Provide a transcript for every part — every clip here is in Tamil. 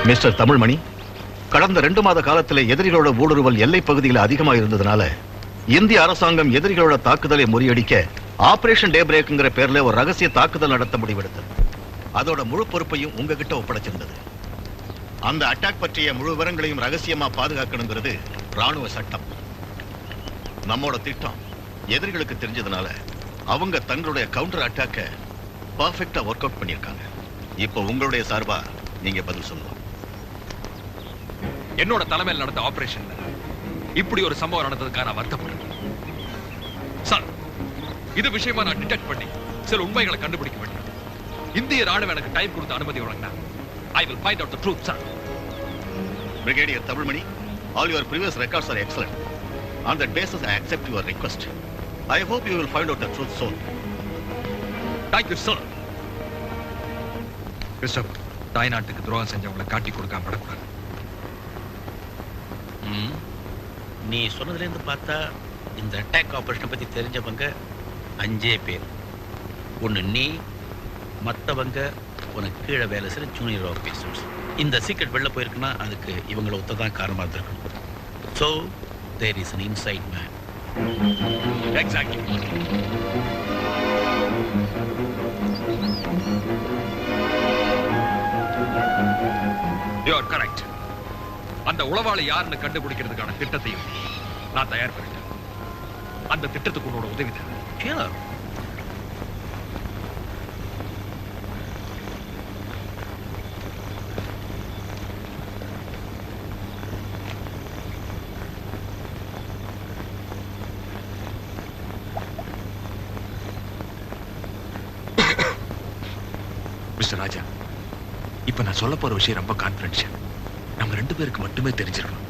மிஸ்டர் தமிழ்மணி, கடந்த 2 மாத காலத்தில் எதிரிகளோட ஊடுருவல் எல்லை பகுதியில் அதிகமாக இருந்ததுனால இந்திய அரசாங்கம் எதிரிகளோட தாக்குதலை முறியடிக்க ஆபரேஷன் டே பிரேக்ங்கிற பேர்ல ஒரு ரகசிய தாக்குதல் நடத்த முடிவெடுத்தது. அதோட முழு பொறுப்பையும் உங்ககிட்ட ஒப்படைச்சிருந்தது. அந்த அட்டாக் பற்றிய முழு விவரங்களையும் ரகசியமா பாதுகாக்கணுங்கிறது ராணுவ சட்டம். நம்மோட திட்டம் எதிரிகளுக்கு தெரிஞ்சதுனால அவங்க தங்களுடைய கவுண்டர் அட்டாக்க பர்ஃபெக்ட்டா ஒர்க் அவுட் பண்ணிருக்காங்க. இப்போ உங்களுடைய சார்பா நீங்க பதில் சொல்லலாம். என்னோட தலைமையில் நடந்த ஆபரேஷன்ல இப்படி ஒரு சம்பவம் நடந்ததுக்காக நான் வருத்தப்படுறேன் சார். இது விஷயமா நான் டிடெக்ட் பண்ணி சில உண்மைகளை கண்டுபிடிக்க வேண்டும். இந்திய ராணுவம் எனக்கு டைம் கொடுத்த அனுமதி வழங்கினா I will find out the truth, sir. Brigadier Tamilmani, all your previous records are excellent. On that basis, I accept your request. I hope you will find out the truth soon. Thank you, sir. Christopher, தாய்நாட்டுக்கு துரோகம் செஞ்சவங்களை காட்டி கொடுக்காம படக்கூடாது. நீ சொன்னதுலேருந்து பார்த்தா இந்த அட்டாக் ஆபரேஷனை பற்றி தெரிஞ்சவங்க 5 பேர். ஒன்று நீ, மற்றவங்க உனக்கு கீழே வேலை செய்கிற ஜூனியர் ஆஃபீஸர்ஸ். இந்த சீக்ரெட் வெளில போயிருக்குன்னா அதுக்கு இவங்களை ஒத்ததான் காரணமாக இருந்திருக்கணும். So there is an inside man. Exactly. You are correct. அந்த உளவாளி யாருன்னு கண்டுபிடிக்கிறதுக்கான திட்டத்தையும் நான் தயார் பண்ணிட்டேன். அந்த திட்டத்துக்கு உன்னோட உதவி தேவை. Sure. மிஸ்டர் ராஜா, இப்ப நான் சொல்ல போற விஷயம் ரொம்ப கான்ஃபிடென்ஷியல். நம்ம 2 பேருக்கு மட்டுமே தெரிஞ்சிருக்கணும்.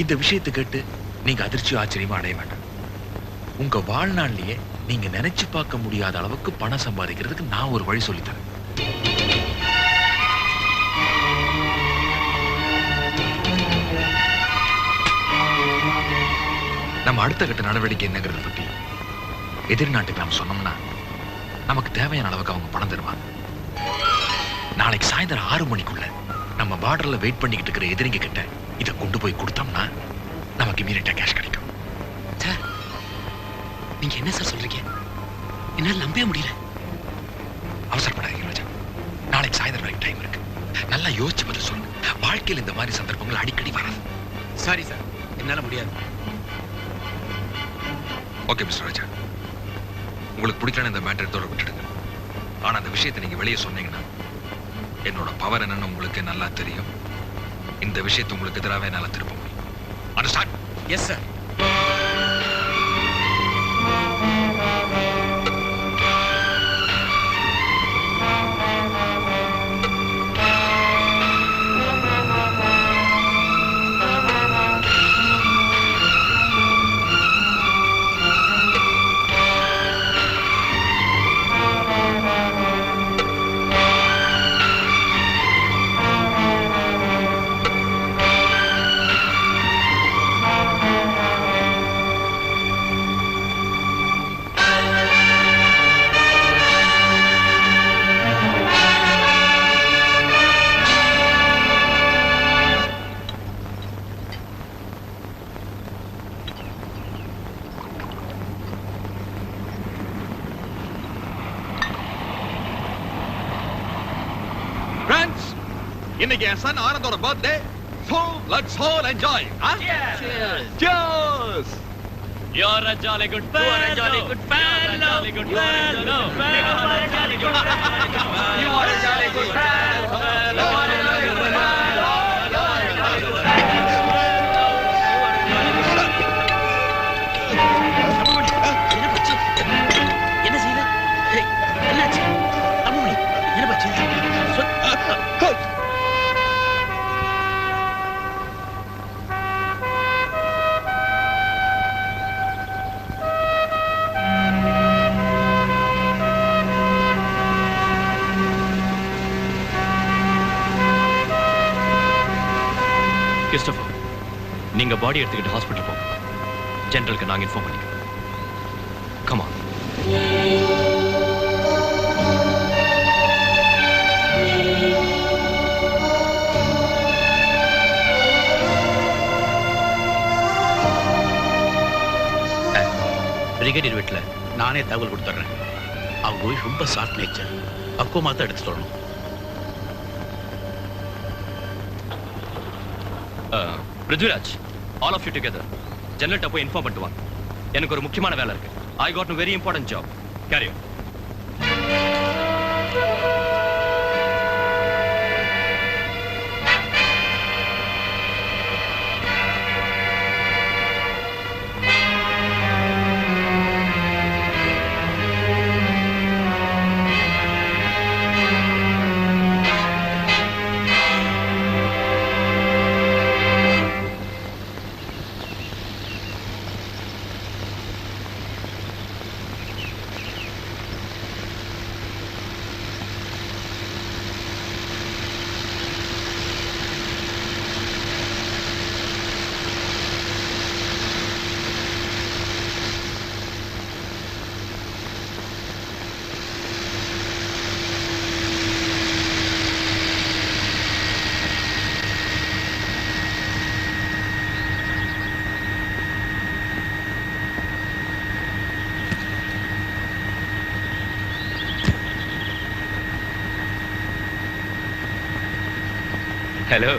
இந்த விஷயத்தை கேட்டு நீங்க அதிர்ச்சியும் ஆச்சரியமா அடைய வேண்டாம். உங்க வாழ்நாள்லயே நீங்க நினைச்சு பார்க்க முடியாத அளவுக்கு பணம் சம்பாதிக்கிறதுக்கு நான் ஒரு வழி சொல்லித்தரேன். நம்ம அடுத்த கட்ட நடவடிக்கை என்னங்கிறத பத்தி எதிர் நாட்டுக்கு நாம் சொன்னோம்னா நமக்கு தேவையான அளவுக்கு அவங்க பணம் தருவாங்க. நாளைக்கு சாயந்தரம் 6 மணிக்குள்ள நம்ம பார்டர்ல வெயிட் பண்ணிக்கிட்டு இருக்கிற எதிரிங்க கிட்ட இதை கொண்டு போய் கொடுத்தோம்னா நமக்கு இமீடியட்டா கேஷ் கிடைக்கும். சார், நீங்க என்ன சார் சொல்றீங்க? என்னால நம்பவே முடியல. அவசரப்படாதீங்க ராஜா. நாளைக்கு சாயந்தரம் வரைக்கும் டைம் இருக்கு. நல்லா யோசிச்சு பதில் சொல்லுங்க. வாழ்க்கையில் இந்த மாதிரி சந்தர்ப்பங்கள் அடிக்கடி வராது. சாரி சார், என்னால முடியாது. ஓகே மிஸ்டர் ராஜா, உங்களுக்கு பிடிக்கலன்னு இந்த மேட்டர் தோட விட்டுடுங்க. ஆனா அந்த விஷயத்தை நீங்க வெளியே சொன்னீங்கன்னா என்னோட பவர் என்னன்னு உங்களுக்கு நல்லா தெரியும். இந்த விஷயத்தை உங்களுக்கு எதிராக என்னால திருப்ப முடியும். அண்டர்ஸ்டாண்ட்? Yes sir. இன்னைக்கு என் சன் ஆனந்தோட birthday. So let's all enjoy. Cheers. Cheers. You're a jolly good fellow. You are a jolly good fellow. You are a jolly good fellow. You are a jolly good fellow. You are a jolly good fellow. You are a jolly good fellow. You are a jolly good fellow. என்ன பச்சு? என்ன செய்யல? என்னாச்சு? அம்முனி, என்ன பச்சு? கிறிஸ்டோபர், நீங்க பாடி எடுத்துக்கிட்டு ஹாஸ்பிட்டல் போங்க. ஜெனரலுக்கு நாங்க இன்ஃபார்ம் பண்ணிக்கிறோம். Come on. பிரிகேடியர் வீட்டில் நானே தகவல் கொடுத்துட்றேன். அவங்க ஒய்ஃப் ரொம்ப சாஃப்ட் நேச்சர், பக்குவமாக தான் எடுத்து சொல்லணும். Prithviraj, all of you together ஜெனரல்ட்ட போய் இன்ஃபார்ம் பண்ணிட்டு வாங்க. எனக்கு ஒரு முக்கியமான வேலை இருக்கு. I got a very important job. Carry on. Hello.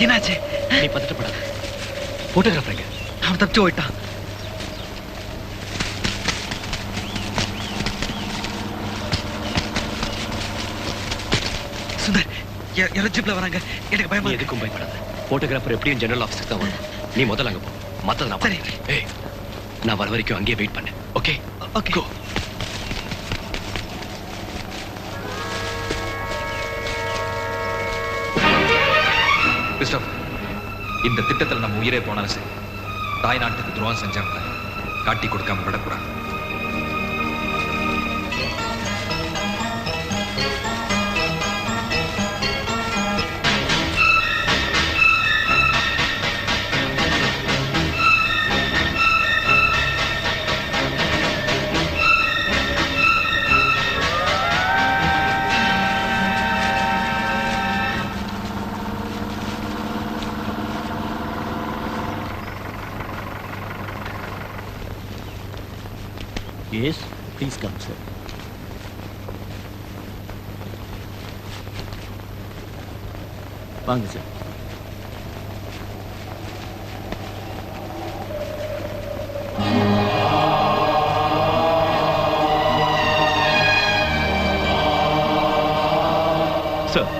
என்னாச்சு? நீ பதட்டப்படாத. போட்டோகிராஃபர் எங்க? அவன் தப்பிச்சு போயிட்டான். சுந்தர், யாரோ ஜிப்ல வராங்க. எனக்கு பயமா நீ இருக்கு. எதுக்கும் பயப்படாத. போட்டோகிராஃபர் எப்படியும் ஜெனரல் ஆஃபீஸுக்கு தான் வரும். நீ முதல்ல அங்க போ. மத்தத நான் சரி. பார்த்துக்கிறேன். ஏய், நான் வர வரைக்கும் அங்கேயே வெயிட் பண்ணு. ஓகே? ஓகே. Go. கிறிஸ்டோபர், இந்த திட்டத்தில் நம்ம உயிரே போனாலும் சரி, தாய் நாட்டுக்கு துரோகம் செஞ்சவங்க காட்டி கொடுக்காம விடக்கூடாது. Yes, please come, sir. வாங்க சார். சார்,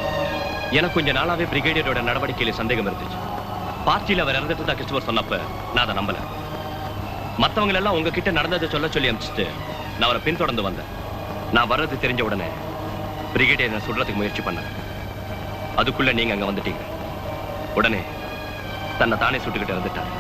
எனக்கு கொஞ்ச நாளாவே பிரிகேடியரோட நடவடிக்கையில சந்தேகம் இருந்துச்சு. பார்ட்டியில அவர் இறந்துட்டு தான் கிறிஸ்டோபர் சொன்னப்ப நான் அதை நம்பல. மற்றவங்க எல்லாம் உங்ககிட்ட நடந்ததை சொல்ல சொல்லி அனுப்பிச்சிட்டு நான் அவரை பின்தொடர்ந்து வந்தேன். நான் வர்றது தெரிஞ்ச உடனே பிரிகேடியரை சுடுறதுக்கு முயற்சி பண்ணேன். அதுக்குள்ள நீங்க அங்க வந்துட்டீங்க. உடனே தன்னை தானே சுட்டுக்கிட்டு இருந்துட்டார்.